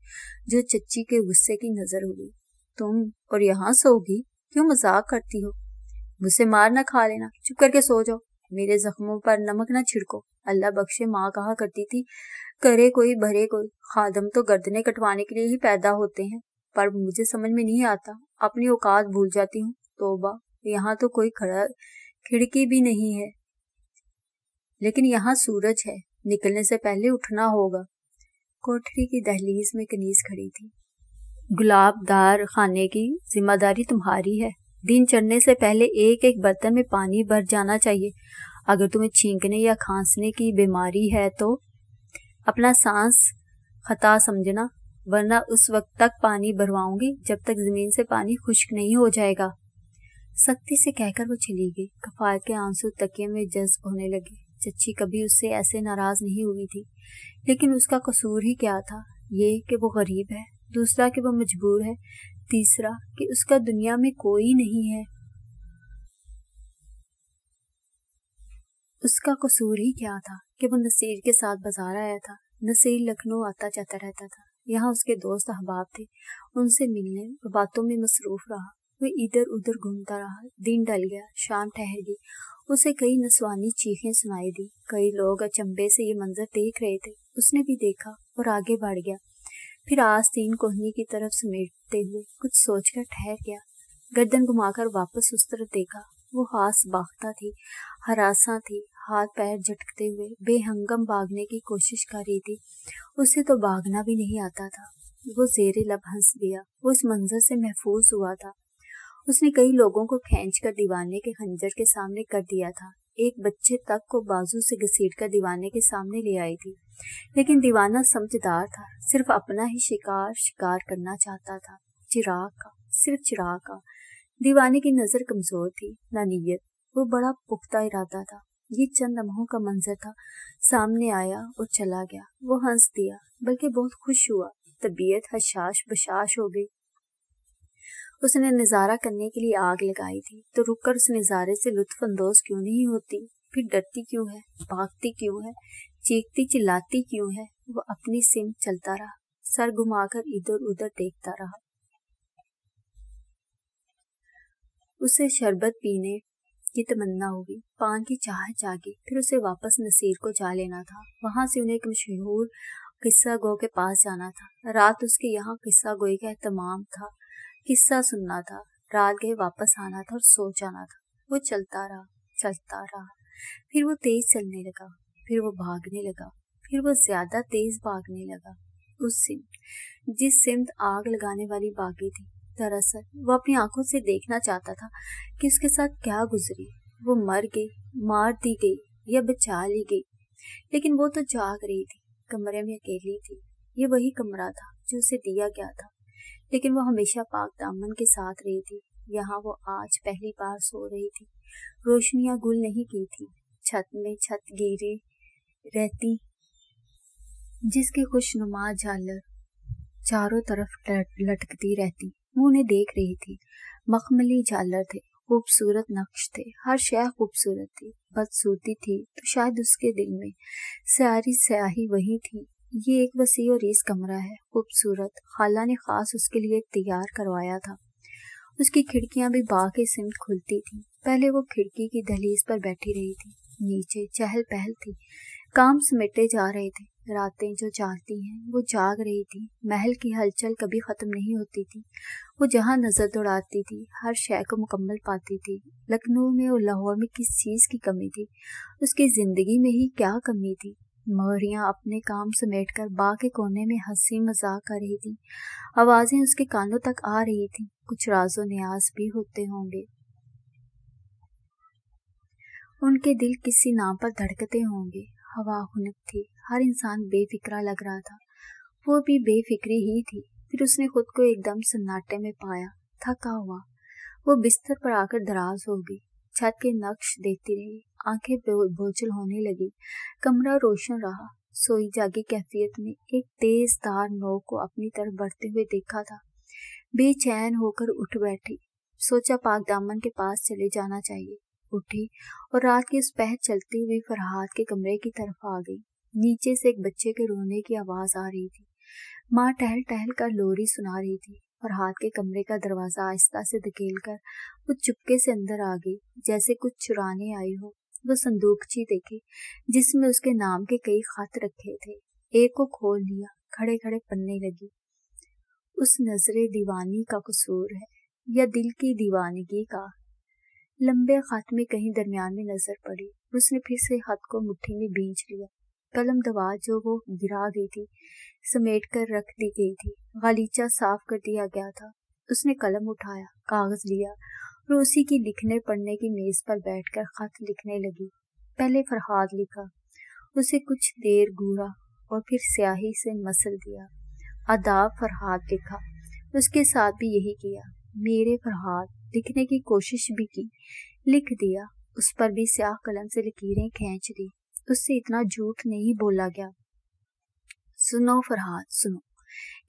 जो चच्ची के गुस्से की नजर हुई। तुम और यहाँ सोगी? क्यों मजाक करती हो? मुझसे मार न खा लेना, चुप करके सो जाओ। मेरे जख्मों पर नमक न छिड़को। अल्लाह बख्शे माँ कहा करती थी, करे कोई भरे कोई। खादम तो गर्दनें कटवाने के लिए ही पैदा होते हैं। पर मुझे समझ में नहीं आता, अपनी औकात भूल जाती हूँ। तौबा, यहाँ तो कोई खिड़की भी नहीं है, लेकिन यहाँ सूरज है। निकलने से पहले उठना होगा। कोठरी की दहलीज में कनीज खड़ी थी। गुलाबदार खाने की जिम्मेदारी तुम्हारी है। दिन चढ़ने से पहले एक एक बर्तन में पानी भर जाना चाहिए। अगर तुम्हें छींकने या खांसने की बीमारी है तो अपना सांस खता समझना, वरना उस वक्त तक पानी भरवाऊंगी जब तक जमीन से पानी खुश्क नहीं हो जाएगा। सख्ती से कहकर वो चली गई। कफायत के आंसू तकिए में जज्ब होने लगे। चच्ची कभी उससे ऐसे नाराज नहीं हुई थी, लेकिन उसका कसूर ही क्या था? ये कि वो गरीब है, दूसरा कि वो मजबूर है, तीसरा कि उसका दुनिया में कोई नहीं है। उसका कसूर ही क्या था कि वो नसीर के साथ बाजार आया था। नसीर लखनऊ आता जाता रहता था। यहाँ उसके दोस्त अहबाब थे। उनसे मिलने और बातों में मसरूफ रहा। वो इधर उधर घूमता रहा। दिन ढल गया, शाम ठहर गई। उसे कई नस्वानी चीखें सुनाई दी। कई लोग अचंभे से ये मंजर देख रहे थे। उसने भी देखा और आगे बढ़ गया। फिर आस्तीन कोहनी की तरफ समेटते हुए कुछ सोचकर ठहर गया। गर्दन घुमाकर वापस उस तरफ देखा। वो हास बाख्ता थी, हरासा थी, हाथ पैर झटकते हुए बेहंगम भागने की कोशिश कर रही थी। उसे तो भागना भी नहीं आता था। वो जेरे लब हंस दिया। वो इस मंजर से महफूज हुआ था। उसने कई लोगों को खींचकर दीवाने के खंजर के सामने कर दिया था। एक बच्चे तक को बाजू से घसीटकर दीवाने के सामने ले आई थी। लेकिन दीवाना समझदार था, सिर्फ अपना ही शिकार करना चाहता था, चिराग का, सिर्फ चिराग का। दीवाने की नजर कमजोर थी, ना नीयत। वो बड़ा पुख्ता इरादा था। ये चंद लम्हों का मंजर था। सामने आया और चला गया। वो हंस दिया, बल्कि बहुत खुश हुआ। तबीयत हशाश बशाश हो गई। उसने नजारा करने के लिए आग लगाई थी, तो रुककर उस नजारे से लुत्फ अंदोज क्यों नहीं होती? फिर डरती क्यों है? भागती क्यों है? चीखती चिल्लाती क्यों है? वो अपनी सिम चलता रहा, सर घुमाकर इधर उधर देखता रहा। उसे शरबत पीने की तमन्ना हुई, पान की चाह जागी। फिर उसे वापस नसीर को जा लेना था। वहां से उन्हें एक मशहूर किस्सा गो के पास जाना था। रात उसके यहाँ किस्सा गोई का एहतमाम था। किस्सा सुनना था, रात गए वापस आना था और सो जाना था। वो चलता रहा। फिर वो तेज चलने लगा, फिर वो भागने लगा, फिर वो ज्यादा तेज भागने लगा। उस सिमत जिस सिमत आग लगाने वाली बागी थी। दरअसल वो अपनी आंखों से देखना चाहता था कि उसके साथ क्या गुजरी। वो मर गई, मार दी गई या बचा ली गई, लेकिन वो तो जाग रही थी, कमरे में अकेली थी। ये वही कमरा था जो उसे दिया गया था, लेकिन वो हमेशा पाक दामन के साथ रही थी। यहाँ वो आज पहली बार सो रही थी। रोशनियां गुल नहीं की थी। छत में छत गिरी रहती, जिसकी खुशनुमा झालर चारों तरफ लटकती रहती। वो उन्हें देख रही थी। मखमली झालर थे, खूबसूरत नक्श थे, हर शय खूबसूरत थी। बदसूरती थी तो शायद उसके दिल में सारी स्याही वही थी। ये एक वसी और इस कमरा है, खूबसूरत। खाला ने खास उसके लिए तैयार करवाया था। उसकी खिड़कियां भी बाग के सिमत खुलती थी। पहले वो खिड़की की दहलीज पर बैठी रही थी। नीचे चहल पहल थी, काम समेटे जा रहे थे। रातें जो जागती हैं वो जाग रही थी। महल की हलचल कभी खत्म नहीं होती थी। वो जहाँ नजर दौड़ाती थी हर शय को मुकम्मल पाती थी। लखनऊ में और लाहौर में किस चीज की कमी थी? उसकी जिंदगी में ही क्या कमी थी? मोहरियां अपने काम समेटकर बाग के कोने में हंसी मजाक कर रही थी। आवाजें उसके कानों तक आ रही थी। कुछ राजो न्याज भी होते होंगे। उनके दिल किसी नाम पर धड़कते होंगे। हवा खुनक थी। हर इंसान बेफिक्रा लग रहा था। वो भी बेफिक्री ही थी। फिर उसने खुद को एकदम सन्नाटे में पाया। थका हुआ वो बिस्तर पर आकर दराज हो गई। छत के नक्श देखती रही। आंखें बोझल होने लगी। कमरा रोशन रहा। सोई जागी कैफियत में एक तेज तार नोक को अपनी तरफ बढ़ते हुए देखा था। बेचैन होकर उठ बैठी। सोचा पाक दामन के पास चले जाना चाहिए। उठी और रात की उस पहर चलती हुई फरहाद के कमरे की तरफ आ गई। नीचे से एक बच्चे के रोने की आवाज आ रही थी। माँ टहल टहल कर लोरी सुना रही थी। फरहाद के कमरे का दरवाजा आहिस्ता से धकेल कर वो चुपके से अंदर आ गई, जैसे कुछ चुराने आई हो। वो संदूकची देखी जिसमें उसके नाम के कई खत रखे थे। एक को खोल लिया, खड़े खड़े पन्ने लगी। उस नजरे दीवानी का कसूर है या दिल की दीवानगी का? लंबे खत में कहीं दरमियान में नजर पड़ी। उसने फिर से खत को मुट्ठी में बींच लिया। कलम दवा जो वो गिरा गई थी समेट कर रख दी गई थी। गालीचा साफ कर दिया गया था। उसने कलम उठाया, कागज लिया और उसी की लिखने पढ़ने की मेज पर बैठकर खत लिखने लगी। पहले फरहाद लिखा, उसे कुछ देर घूरा और फिर स्याही से मसल दिया। आदाब फरहाद लिखा, उसके साथ भी यही किया। मेरे फरहाद लिखने की कोशिश भी की, लिख दिया। उस पर भी स्याह कलम से लकीरें खींच दी। उससे इतना झूठ नहीं बोला गया। सुनो फरहाद, सुनो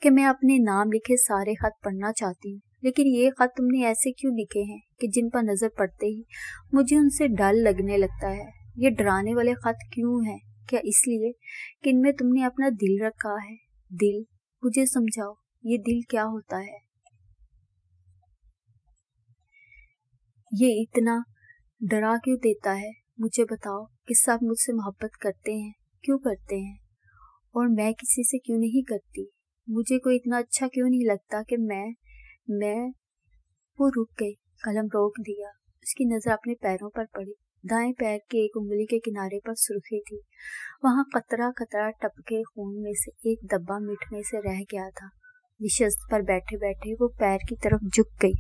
कि मैं अपने नाम लिखे सारे खत पढ़ना चाहती हूँ, लेकिन ये खत तुमने ऐसे क्यों लिखे हैं कि जिन पर नजर पड़ते ही मुझे उनसे डर लगने लगता है। ये डराने वाले खत क्यों हैं? क्या इसलिए कि इनमें तुमने अपना दिल रखा है? दिल, मुझे समझाओ, ये दिल क्या होता है? ये इतना डरा क्यों देता है? मुझे बताओ कि सब मुझसे मोहब्बत करते हैं, क्यों करते हैं, और मैं किसी से क्यों नहीं करती? मुझे कोई इतना अच्छा क्यों नहीं लगता कि मैं वो रुक गई, कलम रोक दिया। उसकी नजर अपने पैरों पर पड़ी। दाएं पैर के एक उंगली के किनारे पर सुर्खी थी। वहां कतरा कतरा टपके खून में से एक दब्बा मिटने से रह गया था। निशस्त पर बैठे बैठे वो पैर की तरफ झुक गई।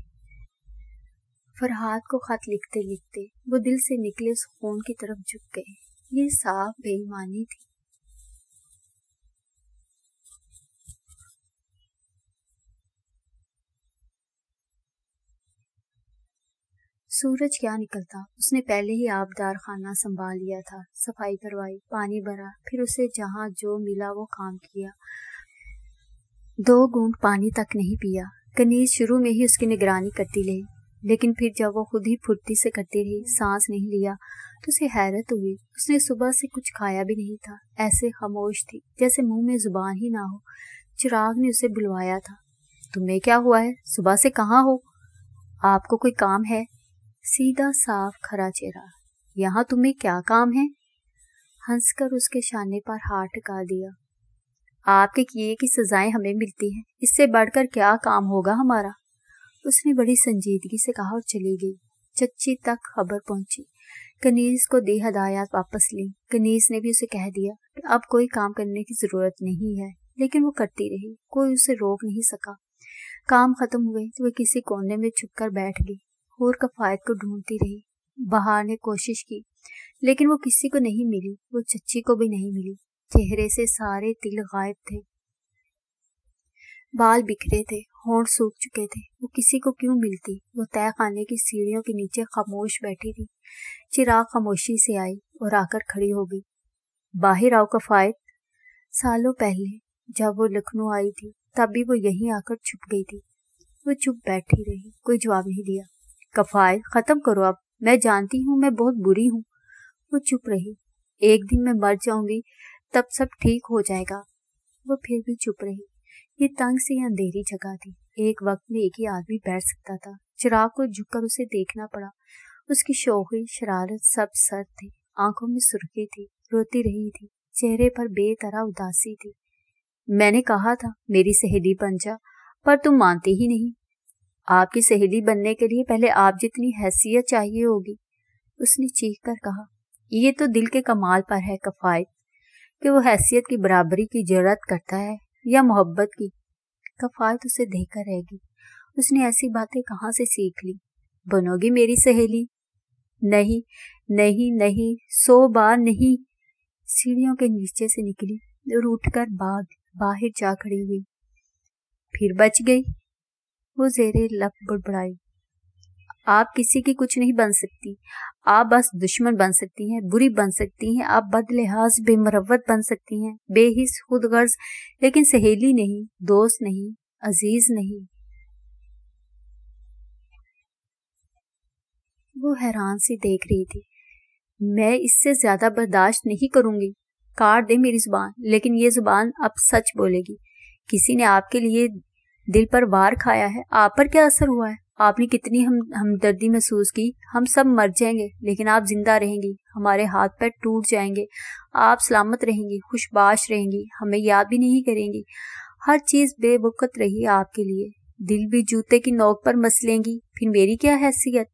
फरहाद को खत लिखते लिखते वो दिल से निकले उस खून की तरफ झुक गए। ये साफ बेईमानी थी। सूरज क्या निकलता, उसने पहले ही आबदार खाना संभाल लिया था। सफाई करवाई, पानी भरा, फिर उसे जहां जो मिला वो काम किया। 2 घूंट पानी तक नहीं पिया। कनीज शुरू में ही उसकी निगरानी करती रही, लेकिन फिर जब वो खुद ही फुर्ती से करती रही, सांस नहीं लिया, तो उसे हैरत हुई। उसने सुबह से कुछ खाया भी नहीं था। ऐसे खामोश थी जैसे मुंह में जुबान ही ना हो। चिराग ने उसे बुलवाया था। तुम्हें क्या हुआ है? सुबह से कहाँ हो? आपको कोई काम है? सीधा साफ खरा चेहरा। यहाँ तुम्हें क्या काम है? हंसकर उसके शाने पर हाथ टिका दिया। आपके किए की सजाएं हमें मिलती हैं, इससे बढ़कर क्या काम होगा हमारा? उसने बड़ी संजीदगी से कहा और चली गई। चच्ची तक खबर पहुंची। कनीज को दी हदायत वापस ली। कनीज ने भी उसे कह दिया कि अब कोई काम करने की जरूरत नहीं है, लेकिन वो करती रही। कोई उसे रोक नहीं सका। काम खत्म हुए तो वह किसी कोने में छुपकर बैठ गई और कफायत को ढूंढती रही। बहार ने कोशिश की, लेकिन वो किसी को नहीं मिली। वो चच्ची को भी नहीं मिली। चेहरे से सारे तिल गायब थे। बाल बिखरे थे, होंठ सूख चुके थे। वो किसी को क्यों मिलती? वो तय खाने की सीढ़ियों के नीचे खामोश बैठी थी। चिराग खामोशी से आई और आकर खड़ी हो गई। बाहर आओ कफायत। सालों पहले जब वो लखनऊ आई थी तब भी वो यहीं आकर छुप गई थी। वो चुप बैठी रही, कोई जवाब नहीं दिया। कफायत, खत्म करो अब, मैं जानती हूँ मैं बहुत बुरी हूँ। वो चुप रही। एक दिन मैं मर जाऊंगी, तब सब ठीक हो जाएगा। वो फिर भी चुप रही। ये तंग सी अंधेरी जगह थी। एक वक्त में एक ही आदमी बैठ सकता था। चिराग को झुककर उसे देखना पड़ा। उसकी शोखी शरारत सब सर थे, आंखों में सुर्खी थी, रोती रही थी, चेहरे पर बेतरह उदासी थी। मैंने कहा था मेरी सहेली बन जा, पर तुम मानती ही नहीं। आपकी सहेली बनने के लिए पहले आप जितनी हैसियत चाहिए होगी। उसने चीख कर कहा। ये तो दिल के कमाल पर है कफायत कि वो हैसियत की बराबरी की जरूरत करता है या मोहब्बत की। कफायत उसे देखकर रह गई। उसने ऐसी बातें कहाँ से सीख ली? बनोगी मेरी सहेली? नहीं नहीं नहीं, 100 बार नहीं। सीढ़ियों के नीचे से निकली और उठकर बाहर जा खड़ी हुई। फिर बच गई। वो जेरे लब बुड़बुड़ाई। आप किसी की कुछ नहीं बन सकती। आप बस दुश्मन बन सकती हैं, बुरी बन सकती हैं, आप बदलिहाज बेमरवत बन सकती हैं, बेहिस खुदगर्ज, लेकिन सहेली नहीं, दोस्त नहीं, अजीज नहीं। وہ حیران سی دیکھ رہی تھی۔ میں اس سے زیادہ برداشت نہیں کروں گی، کاٹ دے میری زبان، لیکن یہ زبان اب سچ بولے گی۔ کسی نے آپ کے لیے دل پر وار کھایا ہے، آپ پر کیا اثر ہوا ہے؟ آپ نے کتنی ہمدردی محسوس کی۔ ہم سب مر جائیں گے لیکن آپ زندہ رہیں گی، ہمارے ہاتھ پیر ٹوٹ جائیں گے، آپ سلامت رہیں گی، خوش باش رہیں گی، ہمیں یاد بھی نہیں کریں گی۔ ہر چیز بے وقت رہی آپ کے لیے، دل بھی جوتے کی نوک پر مس لیں گی، پھر میری کیا حیثیت؟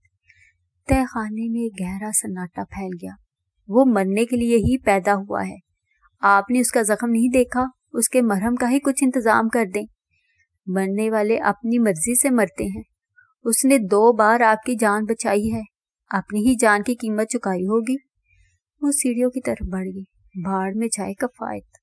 تہ خانے میں گہرا سناٹا پھیل گیا۔ وہ مرنے کے لیے ہی پیدا ہوا ہے، آپ نے اس کا زخم نہیں دیکھا؟ اس کے مرہم کا ہی کچھ انتظام کر دیں۔ مرنے والے اپنی مرضی سے مرتے ہیں، اس نے 2 بار آپ کی جان بچائی ہے، اپنی ہی جان کی قیمت چکائی ہوگی۔ وہ سیڑھیوں کی طرف بڑھ گئی۔ بھاڑ میں جائے کفایت۔